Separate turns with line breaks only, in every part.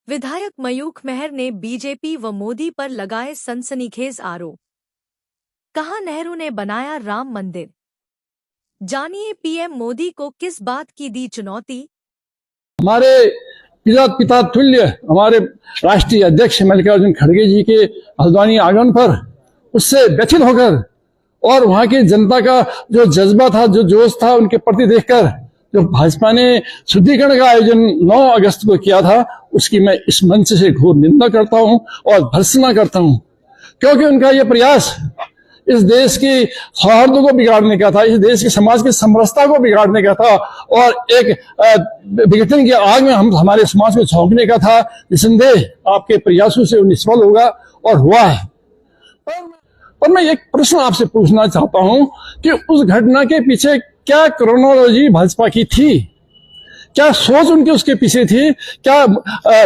विधायक मयूख मेहर ने बीजेपी व मोदी पर लगाए सनसनीखेज आरोप। कहा नेहरू ने बनाया राम मंदिर। जानिए पीएम मोदी को किस बात की दी चुनौती।
हमारे पिता तुल्य हमारे राष्ट्रीय अध्यक्ष मल्लिकार्जुन खड़गे जी के हल्द्वानी आगमन पर उससे व्यथित होकर और वहां की जनता का जो जज्बा था, जो जोश था, उनके प्रति देखकर जो भाजपा ने शुद्धिकरण का आयोजन 9 अगस्त को किया था, उसकी मैं इस मंच से घोर निंदा करता हूं और भर्त्सना करता हूं, क्योंकि उनका यह प्रयास इस देश की सौहार्द को बिगाड़ने का था, इस देश के समाज की समरसता को बिगाड़ने का था और एक विघटन की आग में हमारे समाज को झोंकने का था। निसंदेह आपके प्रयासों से निष्फल होगा और हुआ है। पर मैं एक प्रश्न आपसे पूछना चाहता हूं कि उस घटना के पीछे क्या क्रोनोलॉजी भाजपा की थी, क्या सोच उनके उसके पीछे थी, क्या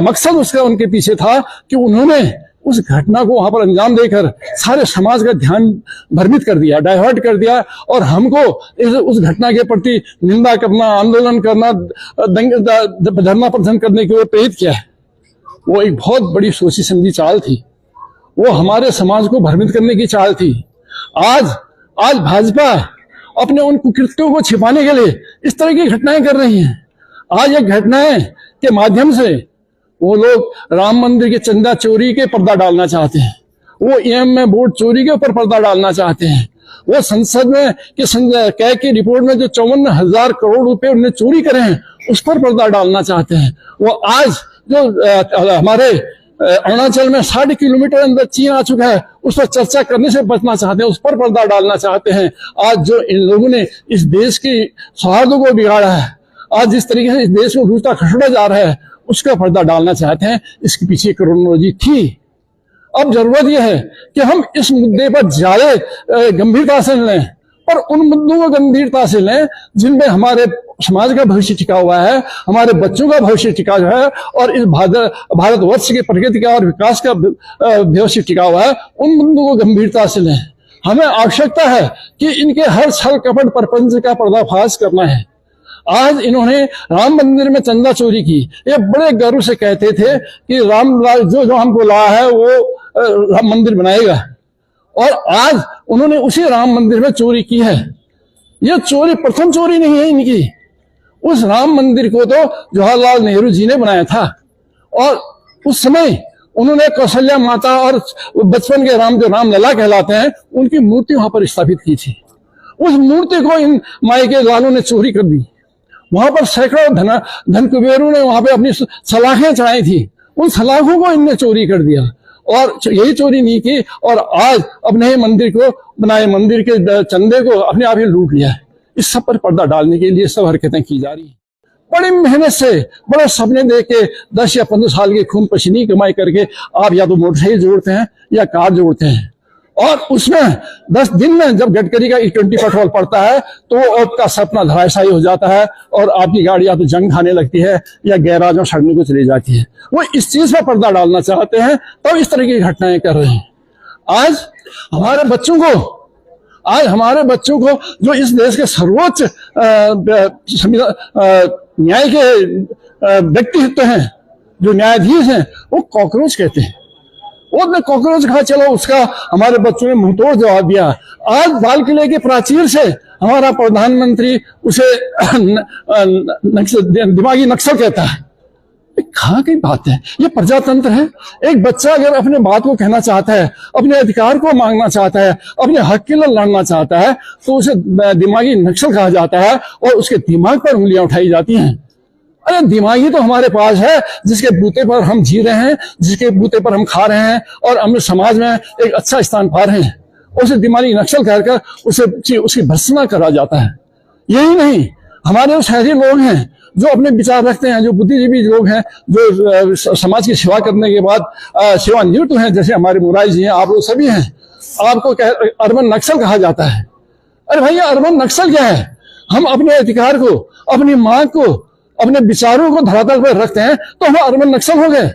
मकसद उसका उनके पीछे था कि उन्होंने उस घटना को वहां पर अंजाम देकर सारे समाज का ध्यान भ्रमित कर दिया, डाइवर्ट कर दिया और हमको उस घटना के प्रति निंदा करना, आंदोलन करना, धरना प्रदर्शन करने के लिए प्रेरित किया है। वो एक बहुत बड़ी सोची समझी चाल थी, वो हमारे समाज को भ्रमित करने की चाल थी। आज भाजपा अपने उन कुकृत्यों को छिपाने के लिए इस तरह की घटनाएं कर रही हैं। आज एक घटनाएं के माध्यम से वो लोग राम मंदिर के चंदा चोरी के पर्दा डालना चाहते हैं, वो ईएम में वोट चोरी के ऊपर पर्दा डालना चाहते हैं, वो संसद में कि कैग की रिपोर्ट में जो 54,000 करोड़ रुपए उन्होंने चोरी करे हैं उस पर पर्दा डालना चाहते हैं। वो आज जो हमारे अरुणाचल में 60 किलोमीटर अंदर चीन आ चुका है उस पर चर्चा करने से बचना चाहते हैं, उस पर पर्दा डालना चाहते हैं। आज जो इन लोगों ने इस देश की सौहार्द को बिगाड़ा है, आज जिस तरीके से इस देश को लूटता खसोड़ा जा रहा है, उसका पर्दा डालना चाहते हैं। इसके पीछे क्रोनोलॉजी थी। अब जरूरत यह है कि हम इस मुद्दे पर ज्यादा गंभीरता से लें, पर उन मुद्दों को गंभीरता से लें जिनमें हमारे समाज का भविष्य टिका हुआ है, हमारे बच्चों का भविष्य टिका हुआ है और इस भारतवर्ष के प्रगति का और विकास का भविष्य टिका हुआ है। उन मुद्दों को गंभीरता से लें। हमें आवश्यकता है कि इनके हर छल कपट प्रपंच का पर्दाफाश करना है। आज इन्होंने राम मंदिर में चंदा चोरी की, ये बड़े गर्व से कहते थे कि रामलाल जो हमको लाया है वो राम मंदिर बनाएगा, और आज उन्होंने उसी राम मंदिर में चोरी की है। यह चोरी प्रथम चोरी नहीं है इनकी। उस राम मंदिर को तो जवाहरलाल नेहरू जी ने बनाया था और उस समय उन्होंने कौशल्या माता और बचपन के राम जो रामलला कहलाते हैं उनकी मूर्ति वहां पर स्थापित की थी। उस मूर्ति को इन माई के लालों ने चोरी कर दी। वहां पर सैकड़ों धन कुबेरों ने वहां पे अपनी सलाखें चढ़ाई थी, उन सलाखों को इनने चोरी कर दिया और यही चोरी नहीं की और आज अपने मंदिर को बनाए मंदिर के चंदे को अपने आप ही लूट लिया है। इस सब पर पर्दा डालने के लिए सब हरकतें की जा रही है। बड़ी मेहनत से बड़े सपने दे के 10 या 15 साल की खून पसीने कमाई करके आप या तो मोटरसाइकिल जोड़ते हैं या कार जोड़ते हैं, और उसमें 10 दिन में जब गडकरी का E20 पेट्रोल पड़ता है तो आपका सपना धराशायी हो जाता है और आपकी गाड़ी या तो जंग खाने लगती है या गैराज में सड़ने को चली जाती है। वो इस चीज पर पर्दा डालना चाहते हैं तो इस तरह की घटनाएं कर रहे हैं। आज हमारे बच्चों को जो इस देश के सर्वोच्च न्याय के व्यक्तित्व हैं, जो न्यायाधीश हैं, वो कॉकरोच कहते हैं। वो कॉकरोच कहा, चलो उसका हमारे बच्चों ने मुंहतोड़ जवाब दिया। आज लाल किले के प्राचीर से हमारा प्रधानमंत्री उसे दिमागी नक्सल कहता है। कहाँ की बात है? ये प्रजातंत्र है। एक बच्चा अगर अपने बात को कहना चाहता है, अपने अधिकार को मांगना चाहता है, अपने हक के लिए लड़ना चाहता है तो उसे दिमागी नक्सल कहा जाता है और उसके दिमाग पर उंगलियां उठाई जाती हैं। अरे दिमागी तो हमारे पास है, जिसके बूते पर हम जी रहे हैं, जिसके बूते पर हम खा रहे हैं और अपने समाज में एक अच्छा स्थान पा रहे हैं, उसे दिमागी नक्सल कहकर उसकी भर्त्सना करा जाता है। यही नहीं, हमारे जो शहरी लोग हैं जो अपने विचार रखते हैं, जो बुद्धिजीवी लोग हैं, जो समाज की सेवा करने के बाद सेवानिवृत्त हैं, जैसे हमारे मुरारी जी हैं, आप लोग सभी हैं, आपको अर्बन नक्सल कहा जाता है। अरे भैया, अर्बन नक्सल क्या है? हम अपने अधिकार को, अपनी मांग को, अपने विचारों को धरातल पर रखते हैं तो हम अर्बन नक्सल हो गए।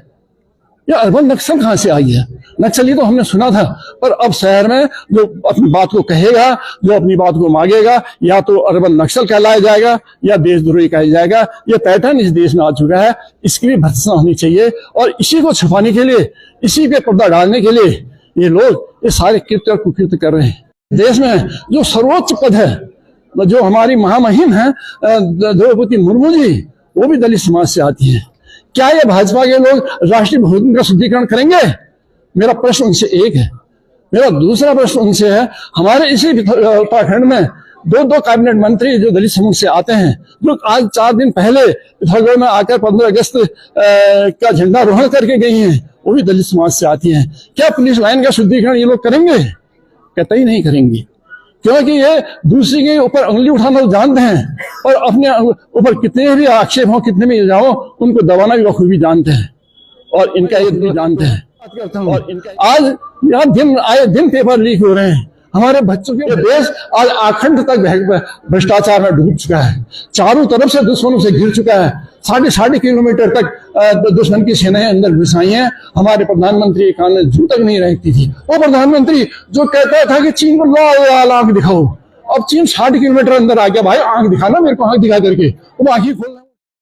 ये अर्बन नक्सल कहां से आई है? नक्सली तो हमने सुना था, पर अब शहर में जो अपनी बात को कहेगा, जो अपनी बात को मांगेगा, या तो अर्बन नक्सल कहलाया जाएगा या देशद्रोही कहा जाएगा। ये पैटर्न इस देश में आ चुका है, इसकी भी भर्त्सना होनी चाहिए। और इसी को छुपाने के लिए, इसी पे पर्दा डालने के लिए ये लोग ये सारे कृत्य और कुकृत्य कर रहे हैं। देश में जो सर्वोच्च पद है, जो हमारी महामहिम है द्रौपदी मुर्मू जी, वो भी दलित समाज से आती है। क्या ये भाजपा के लोग राष्ट्रीय भोजन का शुद्धिकरण करेंगे? मेरा प्रश्न उनसे एक है। मेरा दूसरा प्रश्न उनसे है, हमारे इसी उत्तराखंड में दो कैबिनेट मंत्री जो दलित समूह से आते हैं, जो आज 4 दिन पहले पिथौरागढ़ में आकर 15 अगस्त का झंडा रोहण करके गई हैं, वो भी दलित समाज से आती हैं। क्या पुलिस लाइन का शुद्धिकरण ये लोग करेंगे? कतई नहीं करेंगे, क्योंकि ये दूसरे के ऊपर उंगली उठाना जानते हैं, और अपने ऊपर कितने भी आक्षेप हो, कितने भी इल्जाम हो, उनको दबाना भी बखूबी जानते हैं, और इनका ये भी जानते हैं। और आज यहाँ दिन आए दिन पेपर लीक हो रहे हैं। हमारे बच्चों के देश आज आखंड तक भ्रष्टाचार में डूब चुका है, चारों तरफ से दुश्मनों से घिर चुका है। 3.5 किलोमीटर तक दुश्मन की सेनाएं अंदर घुस आई हैं। हमारे प्रधानमंत्री के कान में जू तक नहीं रहती थी। वो प्रधानमंत्री जो कहता था कि चीन को लो आंख दिखाओ, अब चीन 60 किलोमीटर अंदर आ गया। भाई आंख दिखाना मेरे को, आंख दिखा करके वो आंखें खोलना।